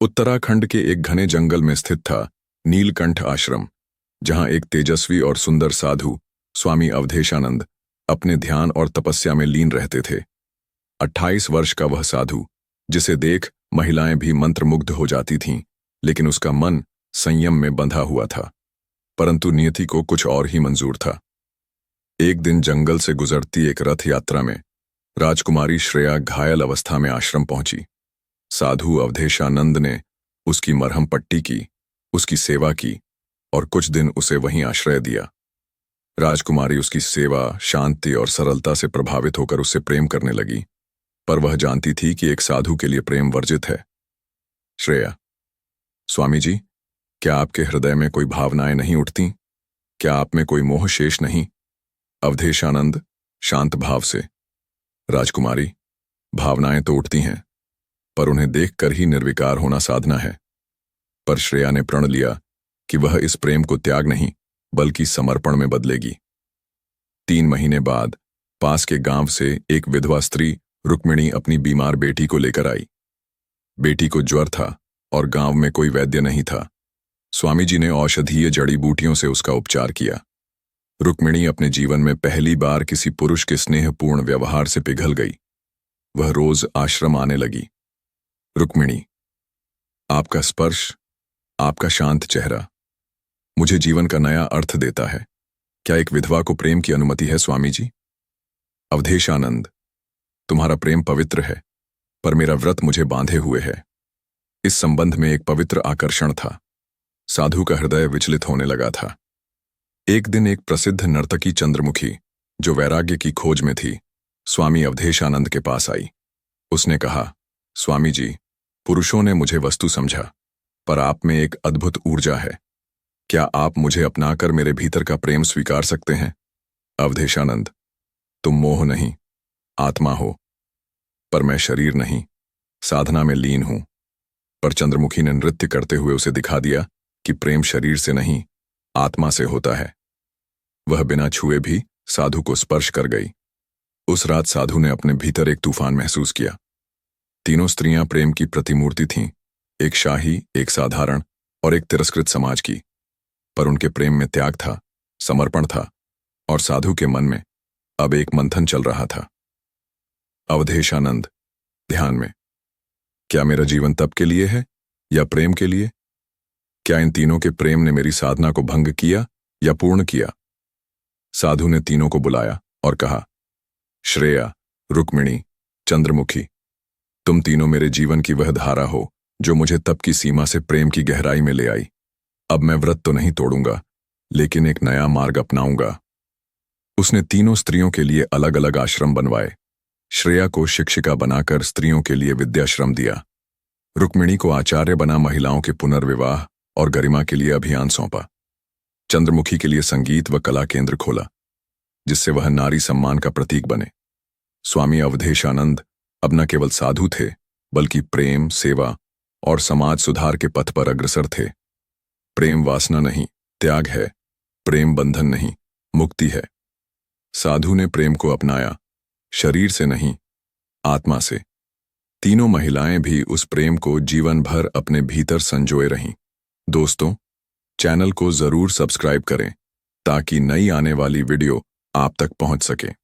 उत्तराखंड के एक घने जंगल में स्थित था नीलकंठ आश्रम, जहां एक तेजस्वी और सुंदर साधु स्वामी अवधेशानंद अपने ध्यान और तपस्या में लीन रहते थे। 28 वर्ष का वह साधु, जिसे देख महिलाएं भी मंत्रमुग्ध हो जाती थीं, लेकिन उसका मन संयम में बंधा हुआ था। परंतु नियति को कुछ और ही मंजूर था। एक दिन जंगल से गुजरती एक रथ यात्रा में राजकुमारी श्रेया घायल अवस्था में आश्रम पहुंची। साधु अवधेशानंद ने उसकी मरहम पट्टी की, उसकी सेवा की और कुछ दिन उसे वहीं आश्रय दिया। राजकुमारी उसकी सेवा, शांति और सरलता से प्रभावित होकर उससे प्रेम करने लगी, पर वह जानती थी कि एक साधु के लिए प्रेम वर्जित है। श्रेया, स्वामी जी, क्या आपके हृदय में कोई भावनाएं नहीं उठती? क्या आप में कोई मोह शेष नहीं? अवधेशानंद शांत भाव से। राजकुमारी, भावनाएं तो उठती हैं, पर उन्हें देखकर ही निर्विकार होना साधना है। पर श्रेया ने प्रण लिया कि वह इस प्रेम को त्याग नहीं, बल्कि समर्पण में बदलेगी। 3 महीने बाद पास के गांव से एक विधवा स्त्री रुक्मिणी अपनी बीमार बेटी को लेकर आई। बेटी को ज्वर था और गांव में कोई वैद्य नहीं था। स्वामी जी ने औषधीय जड़ी बूटियों से उसका उपचार किया। रुक्मिणी अपने जीवन में पहली बार किसी पुरुष के स्नेहपूर्ण व्यवहार से पिघल गई। वह रोज आश्रम आने लगी। रुक्मिणी, आपका स्पर्श, आपका शांत चेहरा मुझे जीवन का नया अर्थ देता है। क्या एक विधवा को प्रेम की अनुमति है, स्वामी जी? अवधेशानंद, तुम्हारा प्रेम पवित्र है, पर मेरा व्रत मुझे बांधे हुए है। इस संबंध में एक पवित्र आकर्षण था। साधु का हृदय विचलित होने लगा था। एक दिन एक प्रसिद्ध नर्तकी चंद्रमुखी, जो वैराग्य की खोज में थी, स्वामी अवधेशानंद के पास आई। उसने कहा, स्वामी जी, पुरुषों ने मुझे वस्तु समझा, पर आप में एक अद्भुत ऊर्जा है। क्या आप मुझे अपनाकर मेरे भीतर का प्रेम स्वीकार सकते हैं? अवधेशानंद, तुम मोह नहीं, आत्मा हो, पर मैं शरीर नहीं, साधना में लीन हूं। पर चंद्रमुखी ने नृत्य करते हुए उसे दिखा दिया कि प्रेम शरीर से नहीं, आत्मा से होता है। वह बिना छुए भी साधु को स्पर्श कर गई। उस रात साधु ने अपने भीतर एक तूफान महसूस किया। तीनों स्त्रियां प्रेम की प्रतिमूर्ति थीं, एक शाही, एक साधारण और एक तिरस्कृत समाज की। पर उनके प्रेम में त्याग था, समर्पण था, और साधु के मन में अब एक मंथन चल रहा था। अवधेशानंद ध्यान में, क्या मेरा जीवन तप के लिए है या प्रेम के लिए? क्या इन तीनों के प्रेम ने मेरी साधना को भंग किया या पूर्ण किया? साधु ने तीनों को बुलाया और कहा, श्रेया, रुक्मिणी, चंद्रमुखी, तुम तीनों मेरे जीवन की वह धारा हो जो मुझे तप की सीमा से प्रेम की गहराई में ले आई। अब मैं व्रत तो नहीं तोड़ूंगा, लेकिन एक नया मार्ग अपनाऊंगा। उसने तीनों स्त्रियों के लिए अलग अलग आश्रम बनवाए। श्रेया को शिक्षिका बनाकर स्त्रियों के लिए विद्याश्रम दिया। रुक्मिणी को आचार्य बना महिलाओं के पुनर्विवाह और गरिमा के लिए अभियान सौंपा। चंद्रमुखी के लिए संगीत व कला केंद्र खोला, जिससे वह नारी सम्मान का प्रतीक बने। स्वामी अवधेशानंद अब न केवल साधु थे, बल्कि प्रेम, सेवा और समाज सुधार के पथ पर अग्रसर थे। प्रेम वासना नहीं, त्याग है। प्रेम बंधन नहीं, मुक्ति है। साधु ने प्रेम को अपनाया, शरीर से नहीं, आत्मा से। तीनों महिलाएं भी उस प्रेम को जीवन भर अपने भीतर संजोए रहीं। दोस्तों, चैनल को जरूर सब्सक्राइब करें ताकि नई आने वाली वीडियो आप तक पहुंच सके।